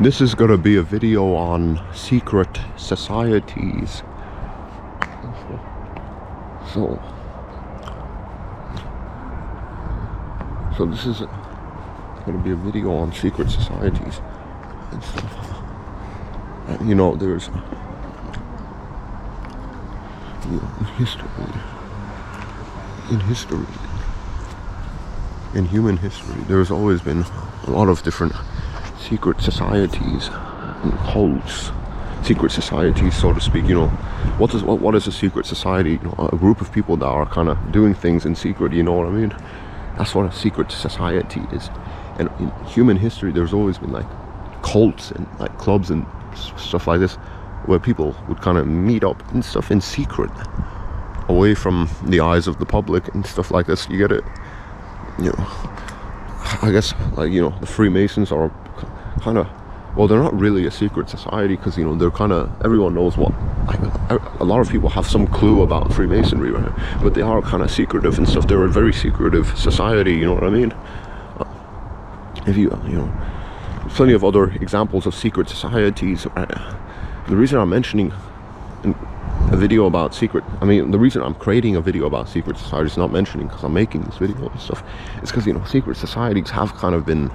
This is gonna be a video on secret societies. So this is gonna be a video on secret societies and stuff. And, you know, there's in human history, there's always been a lot of different secret societies and cults, secret societies, so to speak. You know, what is a secret society? You know, a group of people that are kind of doing things in secret. You know what I mean? That's what a secret society is. And in human history, there's always been like cults and like clubs and stuff like this, where people would kind of meet up and stuff in secret, away from the eyes of the public and stuff like this. You get it? You know, I guess, like, you know, the Freemasons are kind of, well, they're not really a secret society, because, you know, they're kind of, everyone knows what, like, a lot of people have some clue about Freemasonry, right? But they are kind of secretive and stuff. They're a very secretive society, you know what I mean? If you know, plenty of other examples of secret societies. The reason I'm mentioning a video about the reason I'm creating a video about secret societies, not mentioning because I'm making this video and stuff, is because, you know, secret societies have kind of been,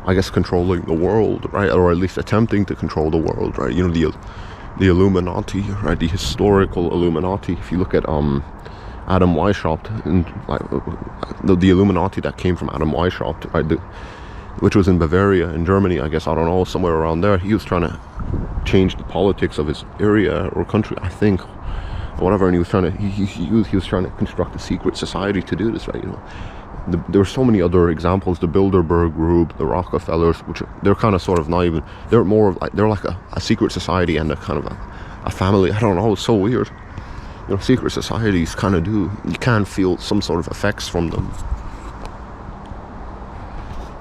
I guess, controlling the world, right? Or at least attempting to control the world, right? You know, the Illuminati, right? The historical Illuminati. If you look at Adam Weishaupt, and like the Illuminati that came from Adam Weishaupt, right? Which was in Bavaria, in Germany, I guess, I don't know, somewhere around there. He was trying to change the politics of his area or country, I think, or whatever, and he was trying to construct a secret society to do this, right? You know, there were so many other examples: the Bilderberg Group, the Rockefellers, which they're kind of sort of not even, they're more of like, they're like a secret society and a kind of a family. I don't know, it's so weird. You know, secret societies kind of do, you can feel some sort of effects from them.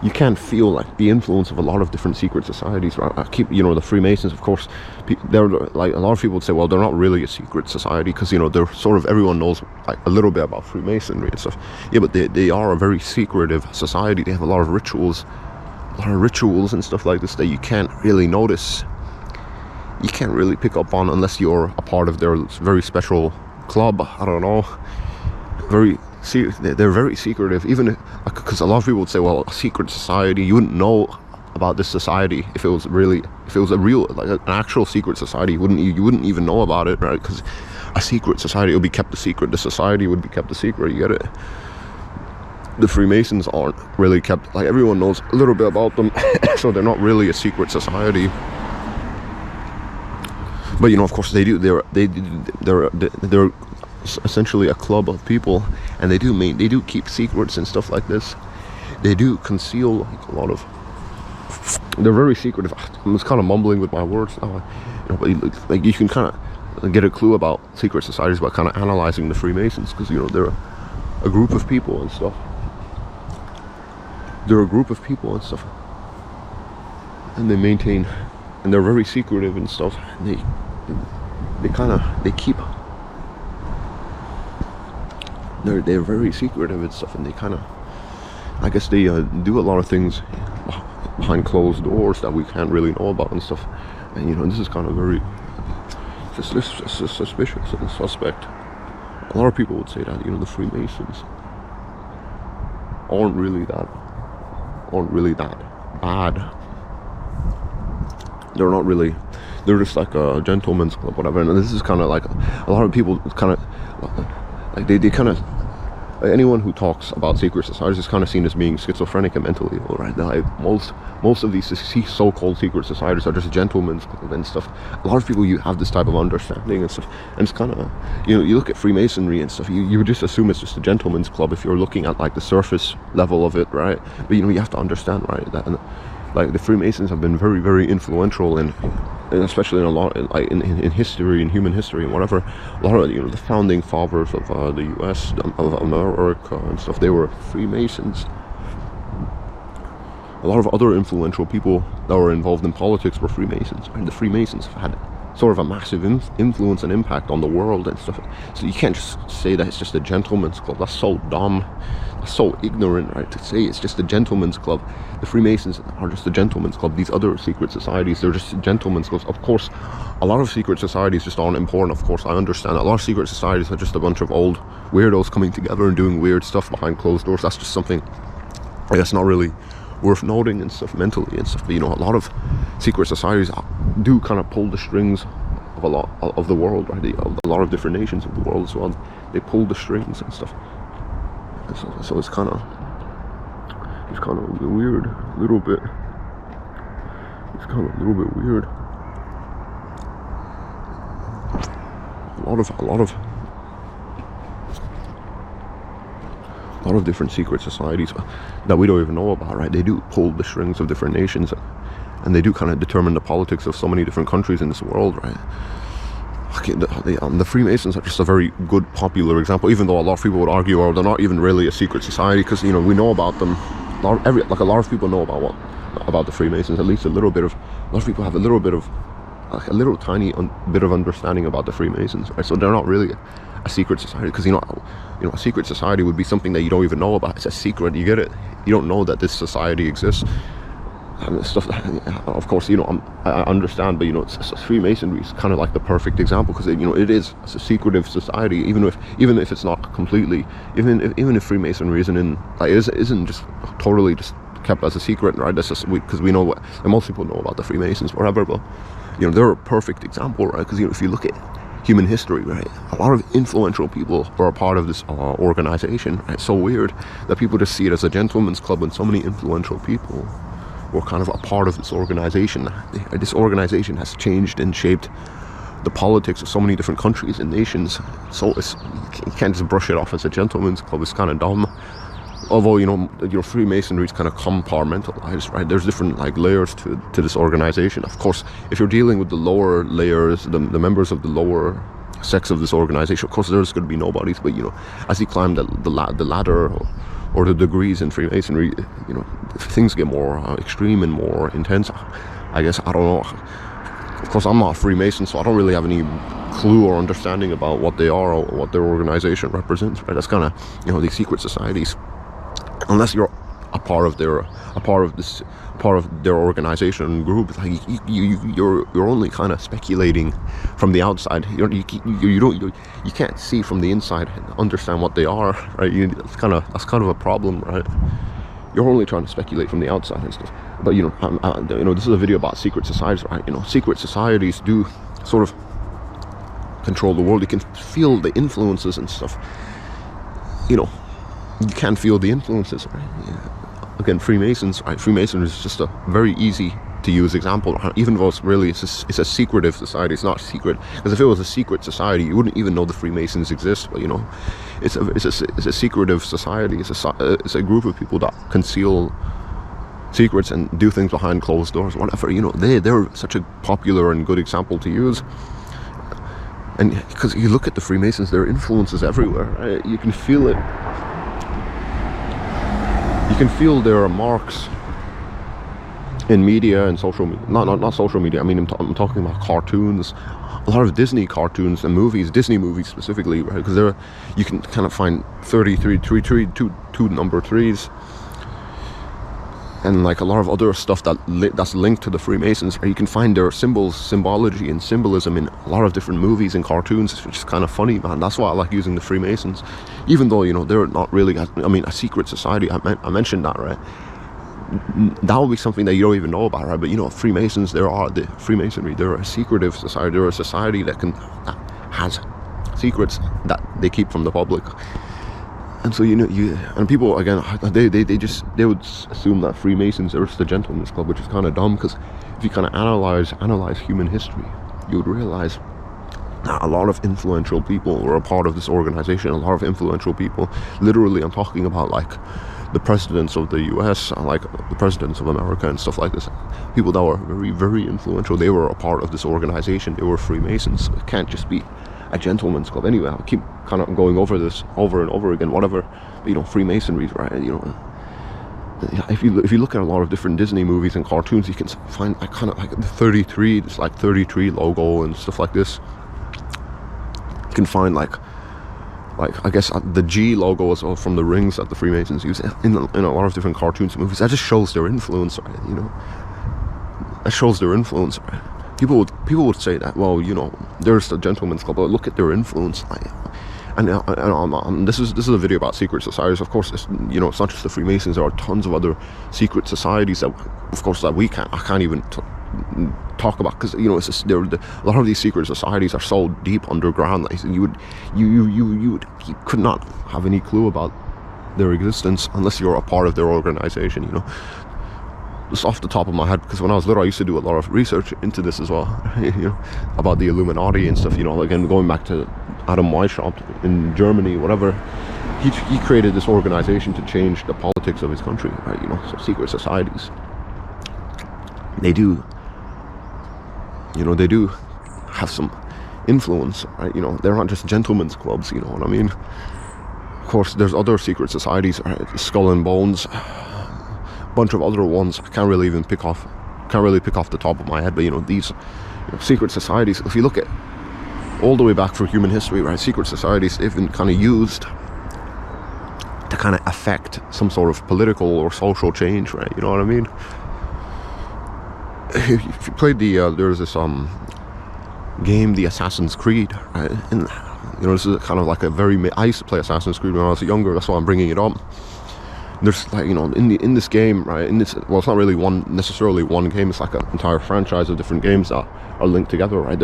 You can feel like the influence of a lot of different secret societies, right? You know, the Freemasons, of course, they're like, a lot of people would say, well, they're not really a secret society, because, you know, they're sort of, everyone knows like a little bit about Freemasonry and stuff. Yeah, but they are a very secretive society. They have a lot of rituals and stuff like this that you can't really notice. You can't really pick up on unless you're a part of their very special club. I don't know. They're very secretive, even because a lot of people would say, well, a secret society, you wouldn't know about this society if it was a real, like an actual secret society. You wouldn't even know about it, right? Because a secret society, it would be kept a secret. The society would be kept a secret. You get it? The Freemasons aren't really kept, like, everyone knows a little bit about them, so they're not really a secret society. But, you know, of course they do. They're essentially a club of people, and they do keep secrets and stuff like this. They do conceal like a lot of, they're very secretive. I'm just kind of mumbling with my words now, you know, but like, you can kind of get a clue about secret societies by kind of analyzing the Freemasons, because, you know, they're a group of people and stuff. And they maintain, and they're very secretive and stuff. And they keep, they're very secretive and stuff, and they kind of, I guess, they do a lot of things behind closed doors that we can't really know about and stuff. And, you know, this is kind of very suspicious and suspect. A lot of people would say that, you know, the Freemasons aren't really that bad. They're not really, they're just like a gentleman's club, whatever. And this is kind of like, a lot of people kind of, like, they kind of, anyone who talks about secret societies is kind of seen as being schizophrenic and mentally ill, right? Like, most of these so-called secret societies are just gentlemen's club and stuff. A lot of people, you have this type of understanding and stuff, and it's kind of, you know, you look at Freemasonry and stuff, you would just assume it's just a gentleman's club if you're looking at like the surface level of it, right? But, you know, you have to understand, right, that, like, the Freemasons have been very, very influential in, especially in a lot, like in history, in human history and whatever. A lot of, you know, the founding fathers of the U.S., of America and stuff, they were Freemasons. A lot of other influential people that were involved in politics were Freemasons. And the Freemasons have had sort of a massive influence and impact on the world and stuff. So you can't just say that it's just a gentleman's club. That's so dumb. That's so ignorant, right? To say it's just a gentleman's club. The Freemasons are just a gentleman's club. These other secret societies, they're just gentlemen's clubs. Of course, a lot of secret societies just aren't important. Of course, I understand. A lot of secret societies are just a bunch of old weirdos coming together and doing weird stuff behind closed doors. That's just something, I guess, not really worth noting and stuff mentally and stuff. But you know, a lot of secret societies do kind of pull the strings of a lot of the world, right? A lot of different nations of the world as well. They pull the strings and stuff. And so it's kind of weird, a little bit. It's kind of a little bit weird. A lot of different secret societies that we don't even know about, right? They do pull the strings of different nations, and they do kind of determine the politics of so many different countries in this world, right? Okay, the Freemasons are just a very good, popular example, even though a lot of people would argue, or they're not even really a secret society, because, you know, we know about them. A lot of people know about the Freemasons. At least a lot of people have a little bit of, like, a little tiny bit of understanding about the Freemasons, right? So they're not really a secret society, because you know, a secret society would be something that you don't even know about. It's a secret. You get it? You don't know that this society exists. And stuff that, of course, you know, I understand, but you know, Freemasonry is kind of like the perfect example, because you know, it is a secretive society, even if it's not completely, even if Freemasonry isn't just totally just kept as a secret, right? That's just because we know what, and most people know about the Freemasons, whatever. But you know, they're a perfect example, right? Because you know, if you look at human history, right, a lot of influential people are a part of this organization, right? It's so weird that people just see it as a gentleman's club, when so many influential people were kind of a part of this organization. This organization has changed and shaped the politics of so many different countries and nations. So you can't just brush it off as a gentleman's club. It's kind of dumb. Although, you know, Freemasonry is kind of compartmentalized, right? There's different like layers to this organization. Of course, if you're dealing with the lower layers, the members of the lower sects of this organization, of course, there's going to be nobodies. But you know, as you climb the ladder, or the degrees in Freemasonry, you know, things get more extreme and more intense. I guess, I don't know. Of course, I'm not a Freemason, so I don't really have any clue or understanding about what they are or what their organization represents, right? That's kind of, you know, these secret societies. Unless you're a part of their organization and group, like you're only kind of speculating from the outside. You can't see from the inside and understand what they are, right? That's kind of a problem, right? You're only trying to speculate from the outside and stuff. But you know, this is a video about secret societies, right? You know, secret societies do sort of control the world. You can feel the influences and stuff. You know, you can feel the influences, right? Yeah. Again, Freemasons, right? Freemasonry is just a very easy to use example, even though it's a secretive society. It's not secret, because if it was a secret society, you wouldn't even know the Freemasons exist. But you know, it's a secretive society. It's a group of people that conceal secrets and do things behind closed doors, whatever. You know, they're such a popular and good example to use. And because you look at the Freemasons, their influence is everywhere, right? You can feel it. You can feel their marks in media and social media. Not social media. I mean, I'm talking about cartoons. A lot of Disney cartoons and movies, Disney movies specifically, right? Because you can kind of find two number threes, and like a lot of other stuff that's linked to the Freemasons. You can find their symbology and symbolism in a lot of different movies and cartoons, which is kind of funny, man. That's why I like using the Freemasons, even though, you know, they're not really, I mean, a secret society. I mentioned that, right? That would be something that you don't even know about, right? But you know, Freemasons, the Freemasonry, they're a secretive society. They're a society that has secrets that they keep from the public. And so, you know, and people, again, they would assume that Freemasons are just a gentleman's club, which is kind of dumb, because if you kind of analyze human history, you would realize that a lot of influential people were a part of this organization. A lot of influential people, literally, I'm talking about like the presidents of the US, like the presidents of America and stuff like this. People that were very, very influential, they were a part of this organization. They were Freemasons. So it can't just be a gentleman's club. Anyway, I'll keep kind of going over this over and over again, whatever. But, you know, Freemasonry, right? You know, if you look at a lot of different Disney movies and cartoons, you can find kind of like the 33, it's like 33 logo and stuff like this. You can find like I guess the G logo as well from the rings that the Freemasons use in a lot of different cartoons and movies. That just shows their influence, right? You know, that shows their influence, right? People would say that, well, you know, there's the Gentleman's Club, but look at their influence. And this is a video about secret societies. Of course, it's not just the Freemasons. There are tons of other secret societies that, of course, that I can't even talk about, because you know, it's just, a lot of these secret societies are so deep underground that you could not have any clue about their existence unless you're a part of their organization. You know, just off the top of my head, because when I was little, I used to do a lot of research into this as well. You know, about the Illuminati and stuff. You know, again, going back to Adam Weishaupt in Germany, whatever. He created this organization to change the politics of his country, right? You know, so secret societies, they do have some influence, right? You know, they're not just gentlemen's clubs, you know what I mean? Of course, there's other secret societies, right? Skull and Bones, a bunch of other ones I can't really pick off the top of my head, but you know, these secret societies, if you look at all the way back through human history, right, secret societies, they've been kind of used to kind of affect some sort of political or social change, right? You know what I mean? If you played there's this game, the Assassin's Creed, right? And you know, this is kind of like I used to play Assassin's Creed when I was younger. That's why I'm bringing it up. There's like, you know, in this game, right? It's not really necessarily one game. It's like an entire franchise of different games that are linked together, right?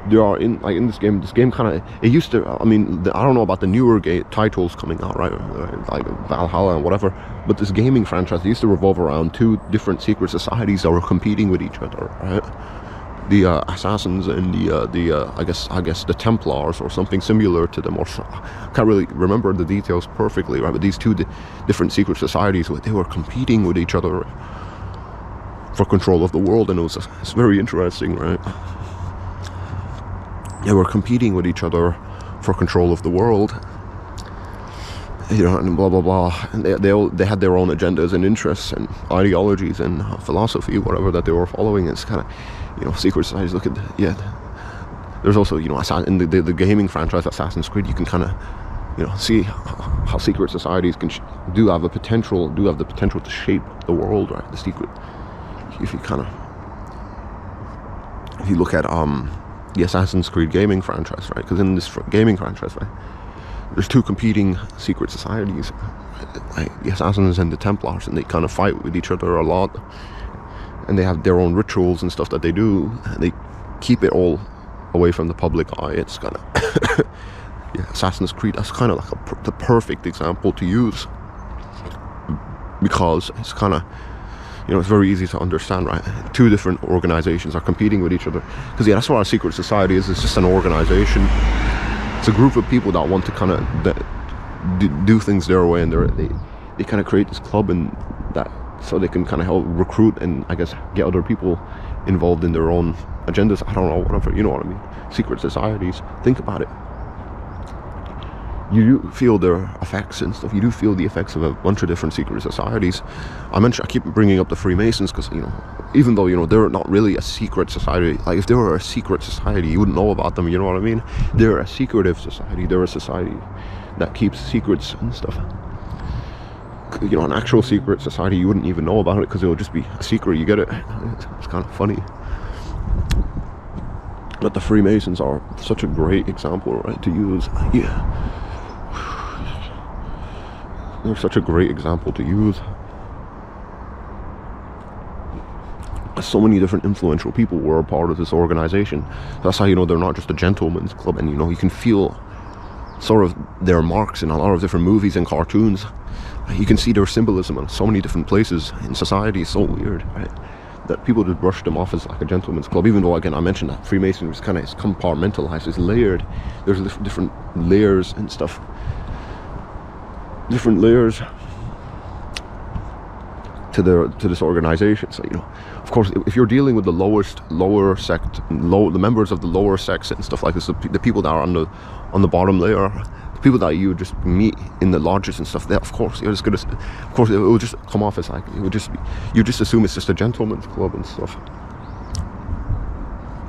There are in this game kind of, it used to, I mean, I don't know about the newer titles coming out, right? Like Valhalla and whatever, but this gaming franchise used to revolve around two different secret societies that were competing with each other, right? The Assassins and I guess the Templars or something similar to them, or I can't really remember the details perfectly, right? But these two different secret societies, they were competing with each other for control of the world, and it's very interesting, right? They were competing with each other for control of the world, you know, and blah blah blah. And they had their own agendas and interests and ideologies and philosophy, whatever, that they were following. It's kind of, you know, secret societies. Look at there's also, you know, in the gaming franchise Assassin's Creed, you can kind of, you know, see how secret societies do have the potential to shape the world, right? The secret, if you look at the Assassin's Creed gaming franchise, right? Because in this gaming franchise, right, there's two competing secret societies, like the Assassins and the Templars, and they kind of fight with each other a lot, and they have their own rituals and stuff that they do, and they keep it all away from the public eye. It's kind of Assassin's Creed, that's kind of like the perfect example to use, because it's kind of, you know, it's very easy to understand, right? Two different organizations are competing with each other. Because that's what a secret society is. It's just an organization. It's a group of people that want to kind of do things their way, and they kind of create this club, and that so they can kind of help recruit and, I guess, get other people involved in their own agendas. I don't know, whatever, you know what I mean? Secret societies. Think about it. You do feel their effects and stuff. You do feel the effects of a bunch of different secret societies. I keep bringing up the Freemasons because, you know, even though, you know, they're not really a secret society, like if they were a secret society, you wouldn't know about them, you know what I mean? They're a secretive society. They're a society that keeps secrets and stuff. You know, an actual secret society, you wouldn't even know about it because it would just be a secret. You get it? It's kind of funny. But the Freemasons are such a great example, right, to use. Yeah. They're such a great example to use. So many different influential people were a part of this organization. That's how you know they're not just a gentleman's club, and you know, you can feel sort of their marks in a lot of different movies and cartoons. You can see their symbolism in so many different places in society. It's so weird, right? That people just brush them off as like a gentleman's club, even though, again, I mentioned that Freemasonry is kind of compartmentalized, it's layered. There's different layers and stuff. Different layers to this organization. So, you know, of course, if you're dealing with the lower sect, the members of the lower sects and stuff like this, the people that are on the bottom layer, people that you would just meet in the lodges and stuff, they, of course, you're just gonna, of course, it will just come off as like, it would just be, you just assume it's just a gentleman's club and stuff.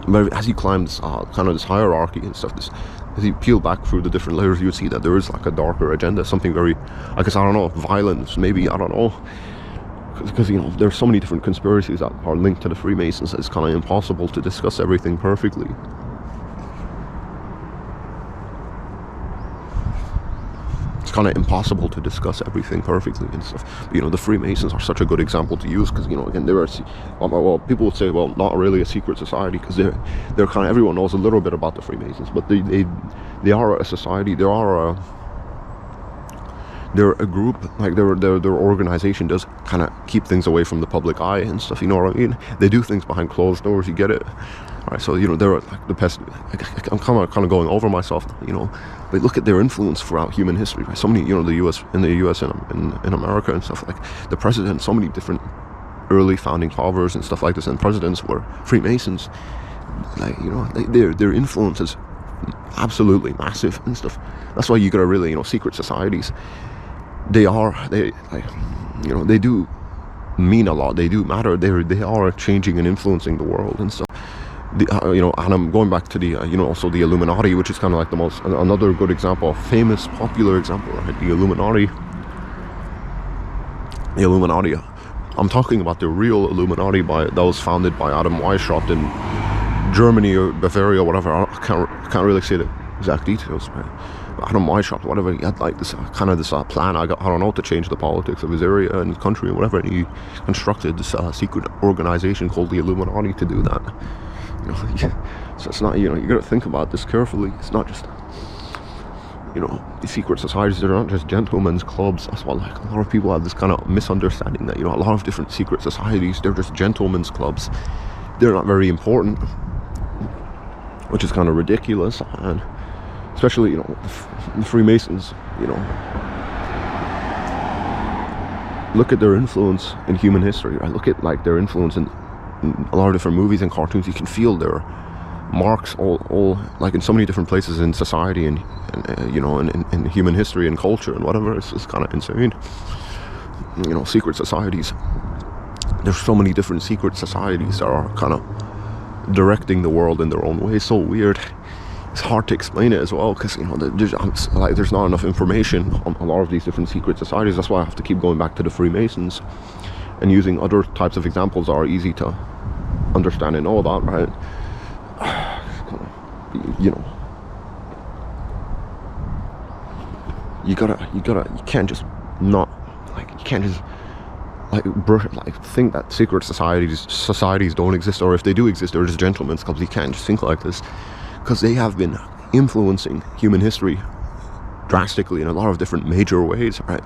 But as you climb this, kind of this hierarchy and stuff, as you peel back through the different layers, you would see that there is like a darker agenda, something very, I guess, I don't know, violence, maybe, I don't know. Because, you know, there's so many different conspiracies that are linked to the Freemasons, it's kind of impossible to discuss everything perfectly. It's kind of impossible to discuss everything perfectly and stuff. But, you know, the Freemasons are such a good example to use because, you know, again, they're well, people would say, well, not really a secret society because they're kind of, everyone knows a little bit about the Freemasons, but they are a society. They're a group, like their organization does kind of keep things away from the public eye and stuff, you know what I mean? They do things behind closed doors, you get it? Alright, so, you know, they're like the best. I'm kind of going over myself, you know, but look at their influence throughout human history, right? So many, you know, the US and in America and stuff, like the president, so many different early founding fathers and stuff like this, and presidents were Freemasons. Like, you know, their influence is absolutely massive and stuff. That's why you gotta really, you know, secret societies, they you know, they do mean a lot, they do matter, they are changing and influencing the world and stuff. You know, and I'm going back to the you know, also the Illuminati, which is kind of like the most, another good example, a famous, popular example, right? The Illuminati, I'm talking about the real Illuminati that was founded by Adam Weishaupt in Germany or Bavaria or whatever. I can't really say the exact details, right? Adam Weishaupt, whatever, he had like this kind of this plan, I don't know, to change the politics of his area and his country and whatever, and he constructed this secret organization called the Illuminati to do that. You know, so it's not, you know, you got to think about this carefully. It's not just, you know, these secret societies, they're not just gentlemen's clubs. That's why, like, a lot of people have this kind of misunderstanding that, you know, a lot of different secret societies, they're just gentlemen's clubs. They're not very important, which is kind of ridiculous. And especially, you know, the Freemasons, you know, look at their influence in human history, right? Look at like their influence in a lot of different movies and cartoons. You can feel their marks all like in so many different places in society and you know, in human history and culture and whatever. It's kind of insane. You know, secret societies, there's so many different secret societies that are kind of directing the world in their own way. It's so weird. It's hard to explain it as well because, you know, there's not enough information on a lot of these different secret societies. That's why I have to keep going back to the Freemasons and using other types of examples that are easy to understand and know about, right? You know, you can't just not, like, you can't just think that secret societies don't exist, or if they do exist, they're just gentlemen's clubs. You can't just think like this, because they have been influencing human history drastically in a lot of different major ways, right?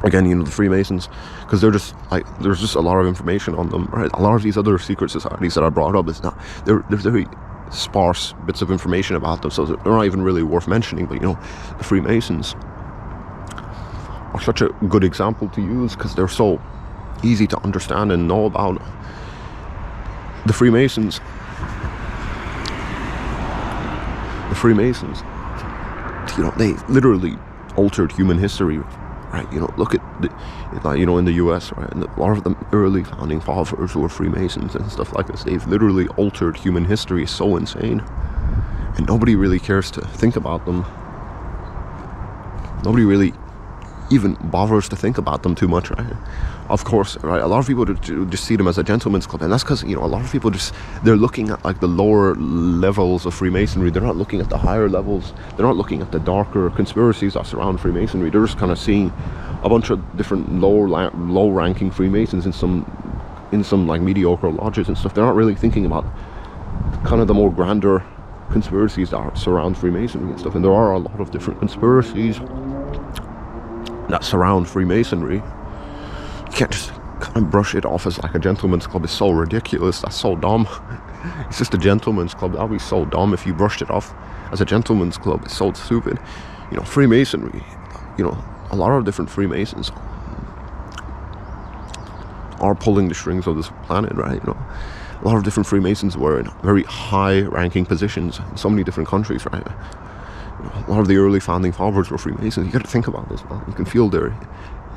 Again, you know, the Freemasons, because they're just like, there's just a lot of information on them, right? A lot of these other secret societies that I brought up, it's not, there's very sparse bits of information about them, so they're not even really worth mentioning. But, you know, the Freemasons are such a good example to use because they're so easy to understand and know about. The Freemasons, you know, they literally altered human history, right? You know, look at you know, in the US, right, and a lot of the early founding fathers who were Freemasons and stuff like this, they've literally altered human history. It's so insane, and nobody really cares to think about them. Nobody really even bothers to think about them too much, right? Of course, right, a lot of people just see them as a gentleman's club, and that's because, you know, a lot of people they're looking at like the lower levels of Freemasonry. They're not looking at the higher levels. They're not looking at the darker conspiracies that surround Freemasonry. They're just kind of seeing a bunch of different low-ranking Freemasons in some like mediocre lodges and stuff. They're not really thinking about kind of the more grander conspiracies that surround Freemasonry and stuff. And there are a lot of different conspiracies that surround Freemasonry. You can't just kind of brush it off as like a gentleman's club. It's so ridiculous. That's so dumb. It's just a gentleman's club. That would be so dumb if you brushed it off as a gentleman's club. It's so stupid. You know, Freemasonry, you know, a lot of different Freemasons are pulling the strings of this planet, right? You know, a lot of different Freemasons were in very high ranking positions in so many different countries, right? A lot of the early founding fathers were Freemasons. You got to think about this, man. You can feel their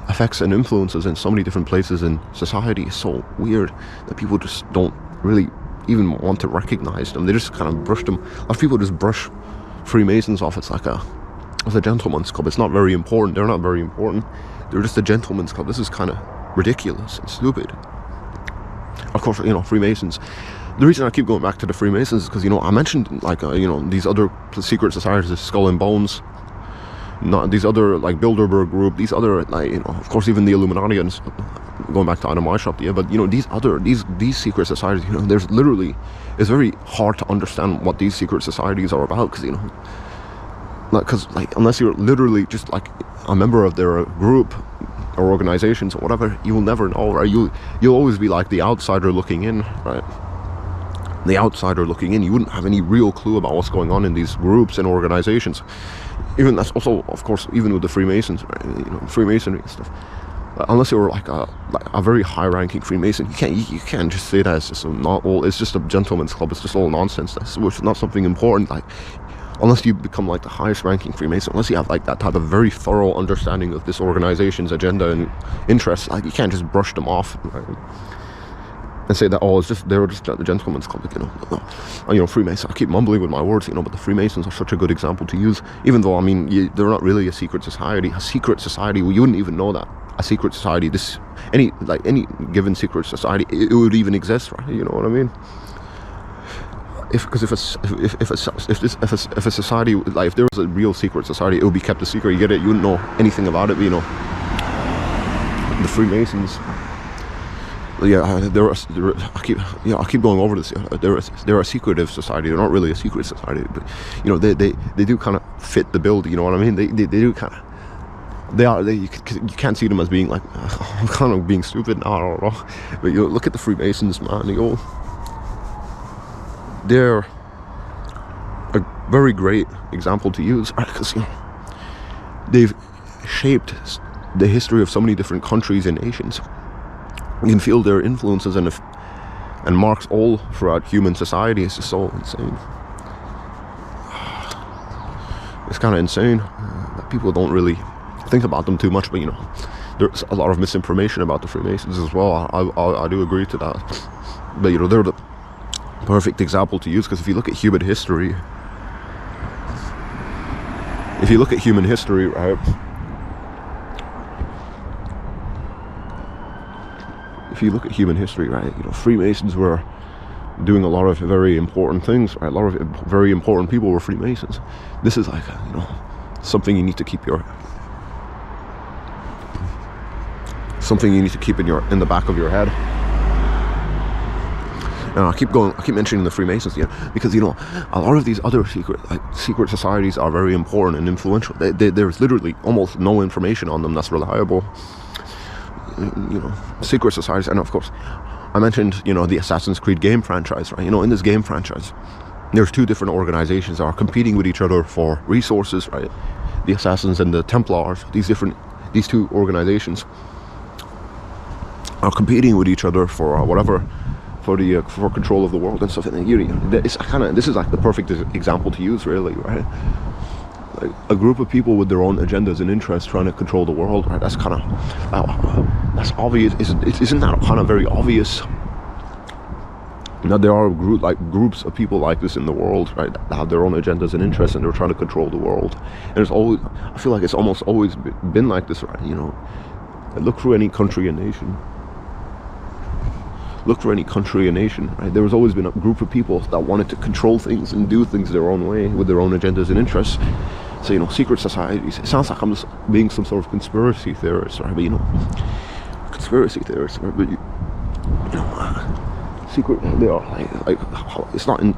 effects and influences in so many different places in society. It's so weird that people just don't really even want to recognize them. They just kind of brush them. A lot of people just brush Freemasons off. It's like a gentleman's club. It's not very important. They're not very important. They're just a gentleman's club. This is kind of ridiculous and stupid. Of course, Freemasons. The reason I keep going back to the Freemasons is because, I mentioned, like, these other secret societies, Skull and Bones, these other, like, Bilderberg group, these other, like, of course, even the Illuminati, and going back to Adam Weishaupt, yeah, but, these secret societies, there's literally, it's very hard to understand what these secret societies are about, because, unless you're literally just, like, a member of their group, or organizations, or whatever, you will never know, right? You'll always be like the outsider looking in, right? The outsider looking in, you wouldn't have any real clue about what's going on in these groups and organizations. Even that's also, of course, even with the Freemasons, right? Freemasonry and stuff. Unless you're like a very high-ranking Freemason, you can't just say that it's just it's just a gentleman's club. It's just all nonsense. That's not something important. Like, unless you become like the highest-ranking Freemason, unless you have like that type of very thorough understanding of this organization's agenda and interests, like, you can't just brush them off, right? And say that, they're just the gentleman's club, Freemasons. I keep mumbling with my words, but the Freemasons are such a good example to use, even though, they're not really a secret society. A secret society, you wouldn't even know that. A secret society, any given secret society, it would even exist, right? You know what I mean? If a society, like, if there was a real secret society, it would be kept a secret. You get it? You wouldn't know anything about it, but, the Freemasons. Yeah, I keep going over this. They're a secretive society. They're not really a secret society, but they do kind of fit the bill. You know what I mean? They do kind of. They are. You can't see them as being like, I'm kind of being stupid now. I don't know, but look at the Freemasons, man. They're a very great example to use, because they've shaped the history of so many different countries and nations. You can feel their influences and marks all throughout human society. It's just so insane. It's kind of insane that people don't really think about them too much, but there's a lot of misinformation about the Freemasons as well. I do agree to that, but they're the perfect example to use, because if you look at human history, right? If you look at human history, right, Freemasons were doing a lot of very important things, right? A lot of very important people were Freemasons. This is like, something you need to keep in the back of your head. And I keep mentioning the Freemasons, because a lot of these other secret societies are very important and influential. There's literally almost no information on them that's reliable. Secret societies, and of course, I mentioned the Assassin's Creed game franchise, right? In this game franchise, there's two different organizations that are competing with each other for resources, right? The Assassins and the Templars. These two organizations are competing with each other for for control of the world and stuff. And this is like the perfect example to use, really, right? Like a group of people with their own agendas and interests trying to control the world, right? That's kind of that's obvious. Isn't that kind of very obvious that there are groups of people like this in the world, right? That have their own agendas and interests, and they're trying to control the world. And I feel like it's almost always been like this, right? Look through any country and nation. Right? There has always been a group of people that wanted to control things and do things their own way with their own agendas and interests. So, secret societies. It sounds like I'm just being some sort of conspiracy theorist, right? But conspiracy theorists, right? But secret. They are it's not a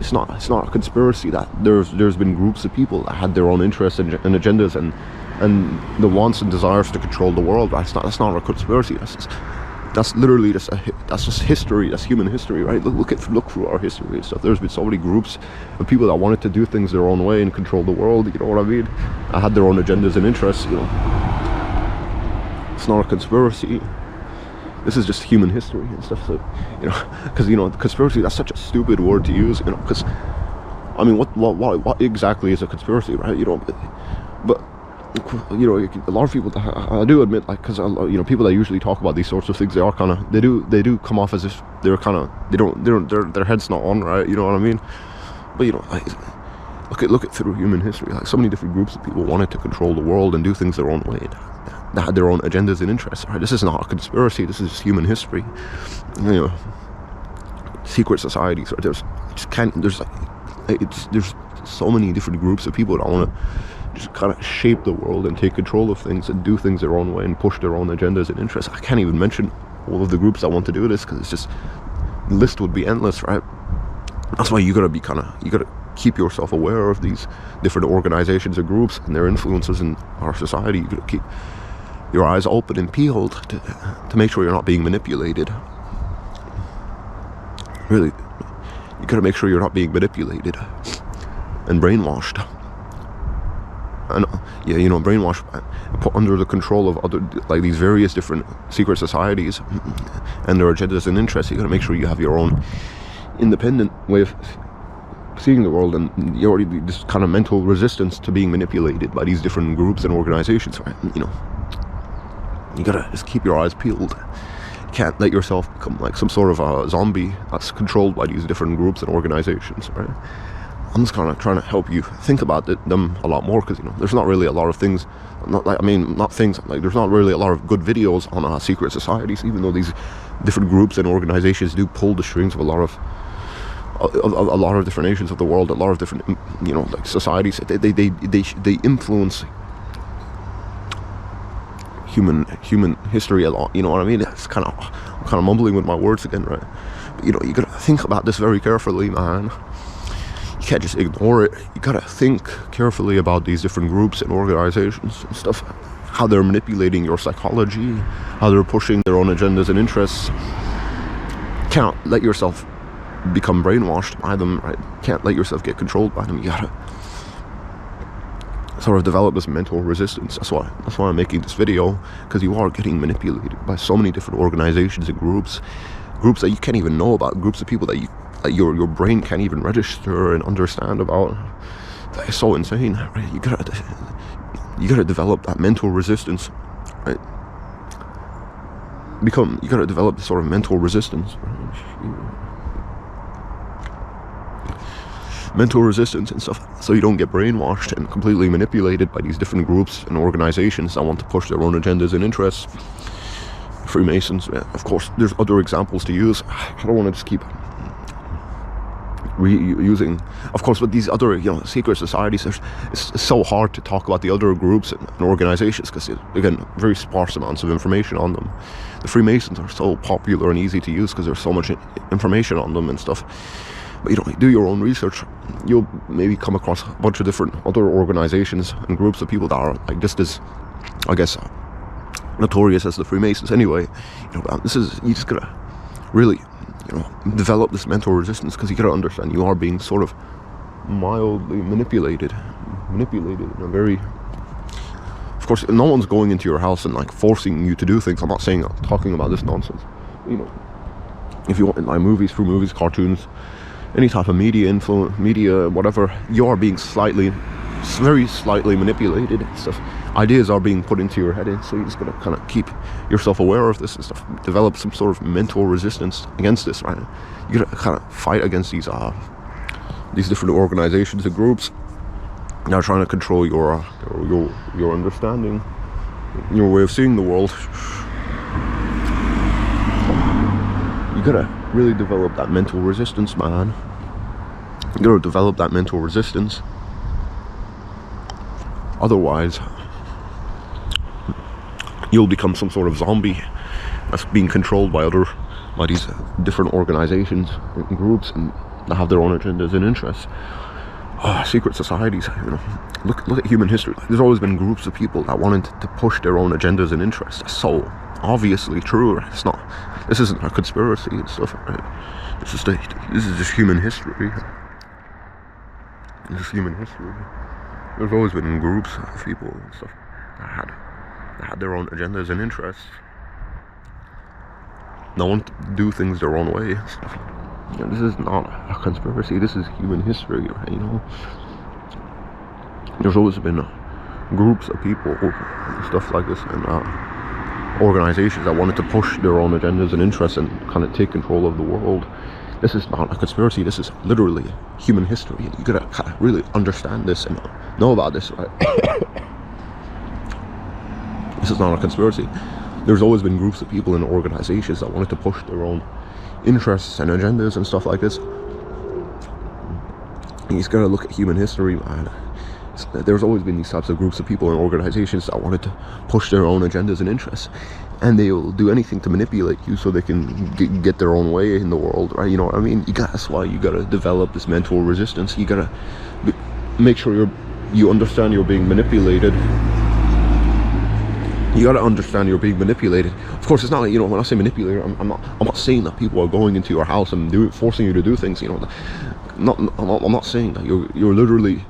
conspiracy that there's been groups of people that had their own interests and agendas and the wants and desires to control the world. Right? That's not a conspiracy. That's literally that's just history. That's human history, right? Look through our history and stuff. There's been so many groups of people that wanted to do things their own way and control the world. You know what I mean? I had their own agendas and interests. It's not a conspiracy. This is just human history and stuff. So, because conspiracy, that's such a stupid word to use. Because I mean, what exactly is a conspiracy, right? But a lot of people, I do admit, like, because people that usually talk about these sorts of things, they do come off as if they're kind of, their head's not on, right? You know what I mean? But like, look at through human history, like so many different groups of people wanted to control the world and do things their own way. They had their own agendas and interests, right? This is not a conspiracy. This is just human history. Secret societies, right? There's so many different groups of people that want to just kind of shape the world and take control of things and do things their own way and push their own agendas and interests. I can't even mention all of the groups that want to do this, because it's just, the list would be endless, right? That's why you gotta keep yourself aware of these different organizations and groups and their influences in our society. You gotta keep your eyes open and peeled to make sure you're not being manipulated. Really, you gotta make sure you're not being manipulated and brainwashed. And brainwashed and put under the control of other, like, these various different secret societies and their agendas and interests. You gotta make sure you have your own independent way of seeing the world, and you already this kind of mental resistance to being manipulated by these different groups and organizations, right? You gotta just keep your eyes peeled. You can't let yourself become like some sort of a zombie that's controlled by these different groups and organizations, right? I'm just kind of trying to help you think about them a lot more, because there's not really a lot of things, there's not really a lot of good videos on secret societies, even though these different groups and organizations do pull the strings of a lot of different nations of the world, a lot of different like societies. They influence human history a lot. You know what I mean? It's I'm kind of mumbling with my words again, right? But you gotta think about this very carefully, man. You can't just ignore it. You gotta think carefully about these different groups and organizations and stuff, how they're manipulating your psychology, how they're pushing their own agendas and interests. Can't let yourself become brainwashed by them, right? Can't let yourself get controlled by them. You gotta sort of develop this mental resistance. That's why I'm making this video, because you are getting manipulated by so many different organizations and groups that you can't even know about, groups of people that your brain can't even register and understand about. That is so insane, right? You gotta develop that mental resistance, right? You gotta develop this sort of mental resistance, right? Mental resistance and stuff, so you don't get brainwashed and completely manipulated by these different groups and organizations that want to push their own agendas and interests. Freemasons, of course, there's other examples to use. I don't want to just keep reusing, of course, but these other secret societies, it's so hard to talk about the other groups and organizations, because again, very sparse amounts of information on them. The Freemasons are so popular and easy to use because there's so much information on them and stuff. But do your own research. You'll maybe come across a bunch of different other organizations and groups of people that are like just as, I guess, notorious as the Freemasons. Anyway, you just gotta really, develop this mental resistance, because you gotta understand you are being sort of mildly manipulated in a very. Of course, no one's going into your house and like forcing you to do things. I'm not talking about this nonsense. If you want, like movies, cartoons, any type of media, whatever, you are being very slightly manipulated and stuff. Ideas are being put into your head, so you just gotta kind of keep yourself aware of this and stuff. Develop some sort of mental resistance against this, right? You gotta kind of fight against these different organizations and groups that are trying to control your understanding, your way of seeing the world. You gotta really develop that mental resistance, man. You gotta develop that mental resistance. Otherwise, you'll become some sort of zombie that's being controlled by these different organizations and groups, and that have their own agendas and interests. Secret societies, look at human history. There's always been groups of people that wanted to push their own agendas and interests. That's so obviously true, right? This isn't a conspiracy and stuff, right? This is just human history. It's just human history. There's always been groups of people and stuff that had their own agendas and interests. They want to do things their own way and stuff. You know, this is not a conspiracy. This is human history, right? You know, there's always been groups of people, stuff like this, and organizations that wanted to push their own agendas and interests and kind of take control of the world. This is not a conspiracy. This is literally human history. You gotta kind of really understand this and know about this, right? This is not a conspiracy. There's always been groups of people and organizations that wanted to push their own interests and agendas and stuff like this. And you just gotta look at human history, man. There's always been these types of groups of people and organizations that wanted to push their own agendas and interests, and they will do anything to manipulate you so they can get their own way in the world, right? You know what I mean? That's why you gotta develop this mental resistance. You gotta make sure you understand you're being manipulated. You gotta understand you're being manipulated. Of course, it's not like, you know, when I say manipulator, I'm not saying that people are going into your house and forcing you to do things. You know, I'm not saying that you're literally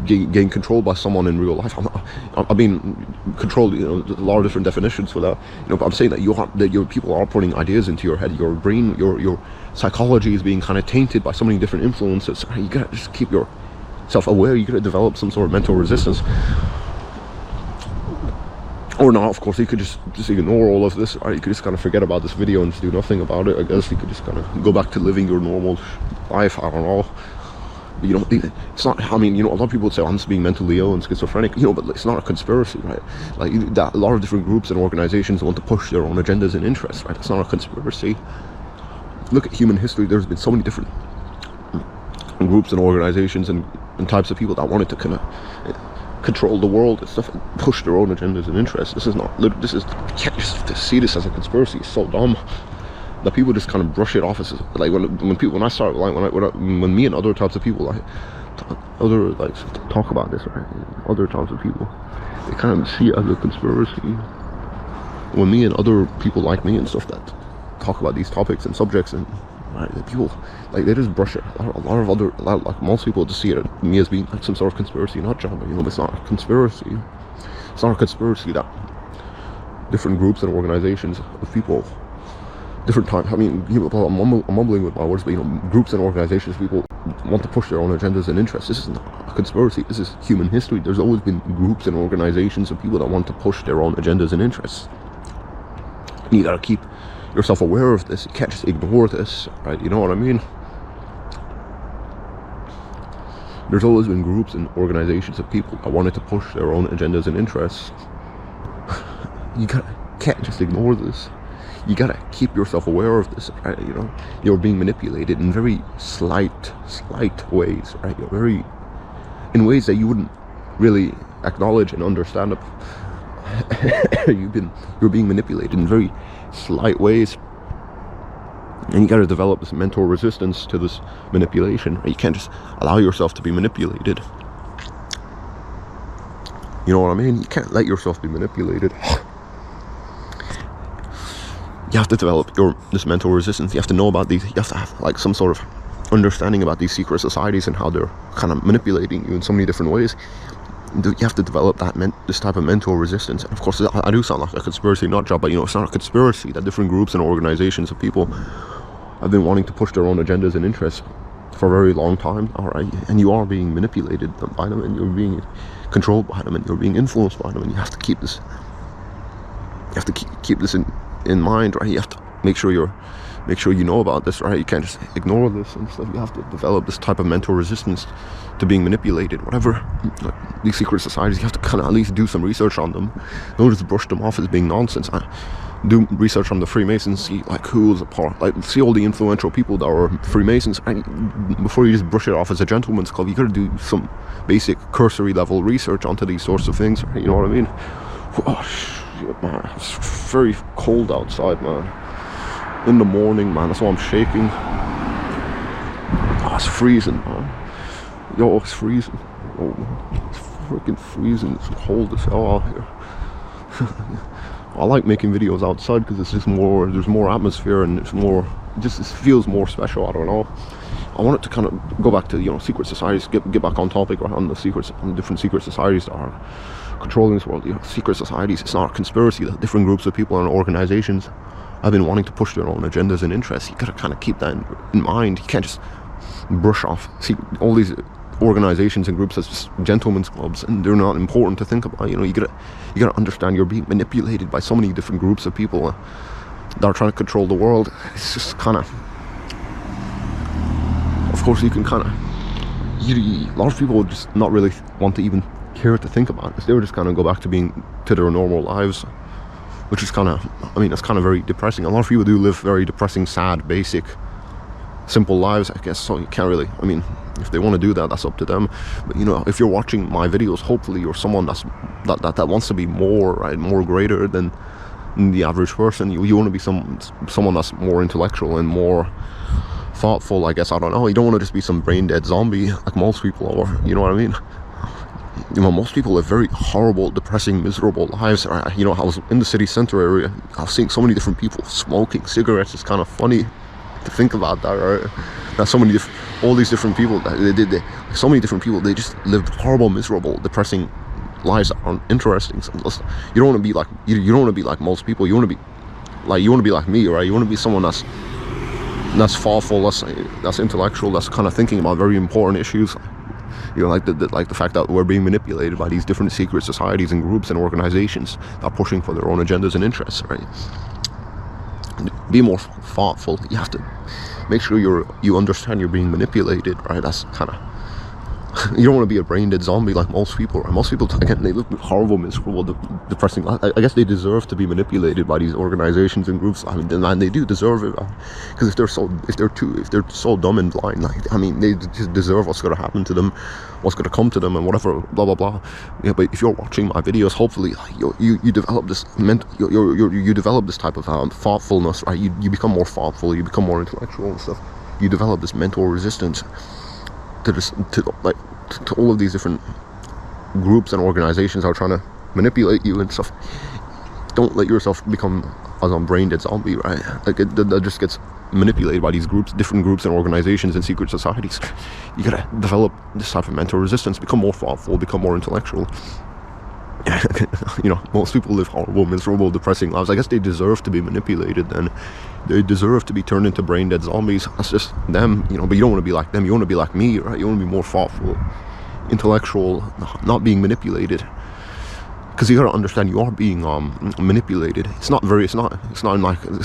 getting controlled by someone in real life. I mean, controlled. You know, there's a lot of different definitions for that. You know, but I'm saying that your people are putting ideas into your head. Your brain, your psychology is being kind of tainted by so many different influences. You gotta just keep yourself aware. You gotta develop some sort of mental resistance. Or not, of course, you could just ignore all of this, or you could just kind of forget about this video and just do nothing about it. I guess you could just kind of go back to living your normal life. I don't know. But, you know, it's not, I mean, you know, a lot of people would say, I'm just being mentally ill and schizophrenic, you know, but it's not a conspiracy, right? Like, a lot of different groups and organizations want to push their own agendas and interests, right? It's not a conspiracy. Look at human history. There's been so many different groups and organizations and types of people that wanted to kind of control the world and stuff and push their own agendas and interests. This is not, you can't just see this as a conspiracy. It's so dumb that people just kind of brush it off as, like, when I start, like, when me and other types of people, like, talk about this, right? Other types of people, they kind of see it as a conspiracy. When me and other people like me and stuff that talk about these topics and subjects, and right, the people, like, they just brush it. Like, most people just see it me as being like some sort of conspiracy, not job. You know, but it's not a conspiracy. It's not a conspiracy that different groups and organizations of people, different times. I mean, I'm mumbling with my words, but, you know, groups and organizations, people want to push their own agendas and interests. This is not a conspiracy. This is human history. There's always been groups and organizations of people that want to push their own agendas and interests. And you gotta keep yourself aware of this. You can't just ignore this, right? You know what I mean? There's always been groups and organizations of people that wanted to push their own agendas and interests. You can't just ignore this. You gotta keep yourself aware of this, right? You know, you're being manipulated in very slight ways, right? In ways that you wouldn't really acknowledge and understand. You're being manipulated in very slight ways, and you got to develop this mental resistance to this manipulation, right? You can't just allow yourself to be manipulated. You know what I mean? You can't let yourself be manipulated. You have to develop this mental resistance. You have to know about these. You have to have, like, some sort of understanding about these secret societies and how they're kind of manipulating you in so many different ways. You have to develop this type of mental resistance. And of course, I do sound like a conspiracy nut job, but, you know, it's not a conspiracy that different groups and organizations of people have been wanting to push their own agendas and interests for a very long time, all right? And you are being manipulated by them, and you're being controlled by them, and you're being influenced by them, and you have to keep this. You have to keep this in mind, right? You have to make sure you know about this, right? You can't just ignore this and stuff. You have to develop this type of mental resistance to being manipulated. Whatever, like, these secret societies, you have to kind of at least do some research on them. Don't just brush them off as being nonsense. Do research on the Freemasons, see, like, who's a part, like, see all the influential people that are Freemasons. Before you just brush it off as a gentleman's club, you gotta do some basic cursory level research onto these sorts of things, right? You know what I mean? Oh shit, man, it's very cold outside, man. In the morning, man, that's why I'm shaking. Oh, it's freezing, man. Yo, it's freezing. Oh, it's freaking freezing. It's cold as hell out here. I like making videos outside because it's just there's more atmosphere, and it's more, it feels more special. I don't know. I wanted to kind of go back to, you know, secret societies, get back on topic, right, on the different secret societies that are controlling this world. You know, secret societies, it's not a conspiracy that different groups of people and organizations have been wanting to push their own agendas and interests. You gotta kind of keep that in mind. You can't just brush off all these organizations and groups as just gentlemen's clubs, and they're not important to think about. You gotta understand you're being manipulated by so many different groups of people that are trying to control the world. It's just kind of course you can kind of a lot of people would just not really want to even care to think about this. They would just kind of go back to their normal lives, which is kind of, I mean, that's kind of very depressing. A lot of people do live very depressing, sad, basic, simple lives, I guess. So you can't really, I mean, if they want to do that, that's up to them. But if you're watching my videos, hopefully you're someone that wants to be more, right, more greater than the average person. You want to be someone that's more intellectual and more thoughtful, I guess. I don't know. You don't want to just be some brain dead zombie like most people are. You know what I mean? Most people live very horrible, depressing, miserable lives. I was in the city center area. I was seeing so many different people smoking cigarettes. It's kind of funny to think about that, right? Now, all these different people, so many different people, they just live horrible, miserable, depressing lives that aren't interesting. So you don't want to be like, you don't want to be like most people. You want to be like me, right? You want to be someone that's thoughtful, that's intellectual, that's kind of thinking about very important issues. Like the fact that we're being manipulated by these different secret societies and groups and organizations that are pushing for their own agendas and interests, right? Be more thoughtful. You have to make sure you understand you're being manipulated, right? That's kind of, you don't want to be a brain dead zombie like most people, right? Most people, again, they live horrible, miserable, depressing. I guess they deserve to be manipulated by these organizations and groups. I mean, and they do deserve it, because if they're so dumb and blind, they just deserve what's going to happen to them, what's going to come to them, and whatever, blah blah blah. Yeah, but if you're watching my videos, hopefully you develop this you develop this type of thoughtfulness, right? You become more thoughtful, you become more intellectual and stuff. You develop this mental resistance to all of these different groups and organizations that are trying to manipulate you and stuff. Don't let yourself become a brain dead zombie, right? That just gets manipulated by these different groups and organizations and secret societies. You gotta develop this type of mental resistance, become more thoughtful, become more intellectual. Most people live horrible, miserable, depressing lives. I guess they deserve to be manipulated, then. They deserve to be turned into brain dead zombies. That's just them, but you don't want to be like them. You want to be like me, right? You want to be more thoughtful, intellectual, not being manipulated. Because you gotta understand, you are being manipulated. It's not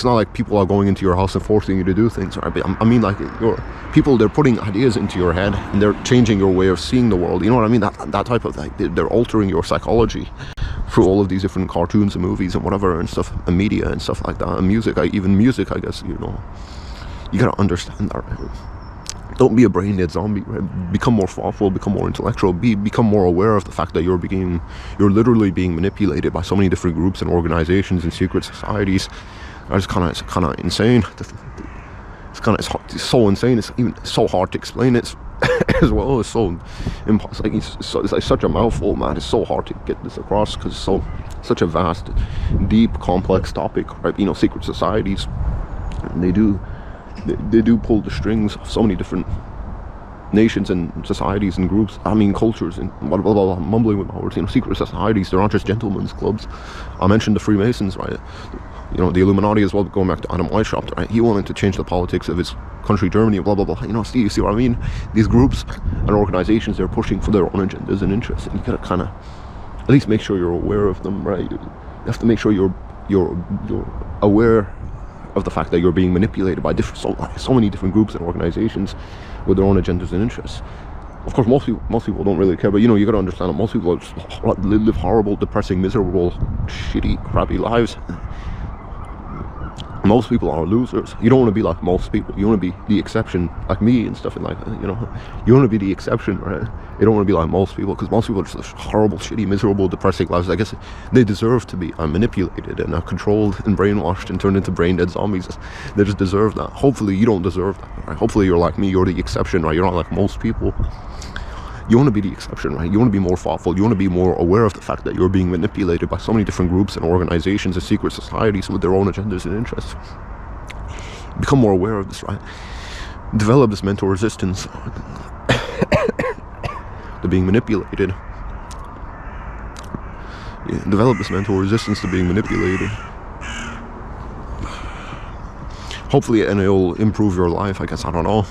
like people are going into your house and forcing you to do things, right? But I mean, like, they're putting ideas into your head and they're changing your way of seeing the world. You know what I mean? That type of, they're altering your psychology through all of these different cartoons and movies and whatever and stuff, and media and stuff like that, and music. Even music, I guess. You gotta understand that, right? Don't be a brain dead zombie, right? Become more thoughtful, become more intellectual, become more aware of the fact that you're literally being manipulated by so many different groups and organizations and secret societies. It's kind of insane. It's so insane. It's even so hard to explain it as well. It's so impossible. It's like such a mouthful, man. It's so hard to get this across because it's such a vast, deep, complex topic, right? Secret societies, they do pull the strings of so many different nations and societies and groups. I mean, cultures and blah blah blah. Mumbling with my words. Secret societies. They're not just gentlemen's clubs. I mentioned the Freemasons, right? The Illuminati as well. Going back to Adam Weishaupt, right? He wanted to change the politics of his country, Germany. Blah blah blah. You see what I mean? These groups and organizations, they're pushing for their own agendas and interests, and you gotta kind of at least make sure you're aware of them, right? You have to make sure you're aware of the fact that you're being manipulated by so many different groups and organizations with their own agendas and interests. Of course, most people don't really care, but you got to understand that most people live horrible, depressing, miserable, shitty, crappy lives. Most people are losers. You don't want to be like most people. You want to be the exception, like me and stuff. And you want to be the exception, right? You don't want to be like most people, because most people are just horrible, shitty, miserable, depressing lives. I guess they deserve to be manipulated and controlled and brainwashed and turned into brain dead zombies. They just deserve that. Hopefully, you don't deserve that, right? Hopefully, you're like me. You're the exception, right? You're not like most people. You want to be the exception, right? You want to be more thoughtful. You want to be more aware of the fact that you're being manipulated by so many different groups and organizations and secret societies with their own agendas and interests. Become more aware of this, right? Develop this mental resistance to being manipulated. Develop this mental resistance to being manipulated. hopefully, and it'll improve your life, I guess. I don't know.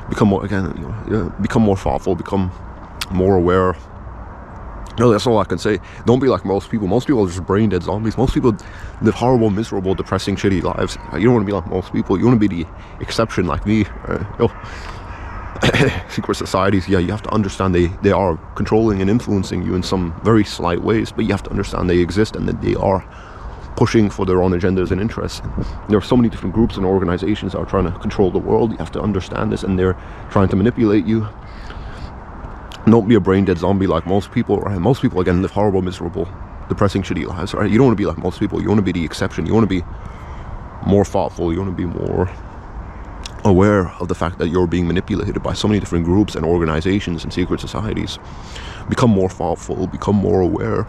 Become more, again, become more thoughtful, become more aware. That's all I can say. Don't be like most people. Most people are just brain dead zombies. Most people live horrible, miserable, depressing, shitty lives. You don't want to be like most people. You want to be the exception, like me. Secret societies, yeah, you have to understand they are controlling and influencing you in some very slight ways, but you have to understand they exist and that they are pushing for their own agendas and interests. There are so many different groups and organizations that are trying to control the world. You have to understand this, and they're trying to manipulate you. Don't be a brain dead zombie like most people, right? Most people, again, live horrible, miserable, depressing, shitty lives, right? You don't want to be like most people. You want to be the exception. You want to be more thoughtful. You want to be more aware of the fact that you're being manipulated by so many different groups and organizations and secret societies. Become more thoughtful, become more aware,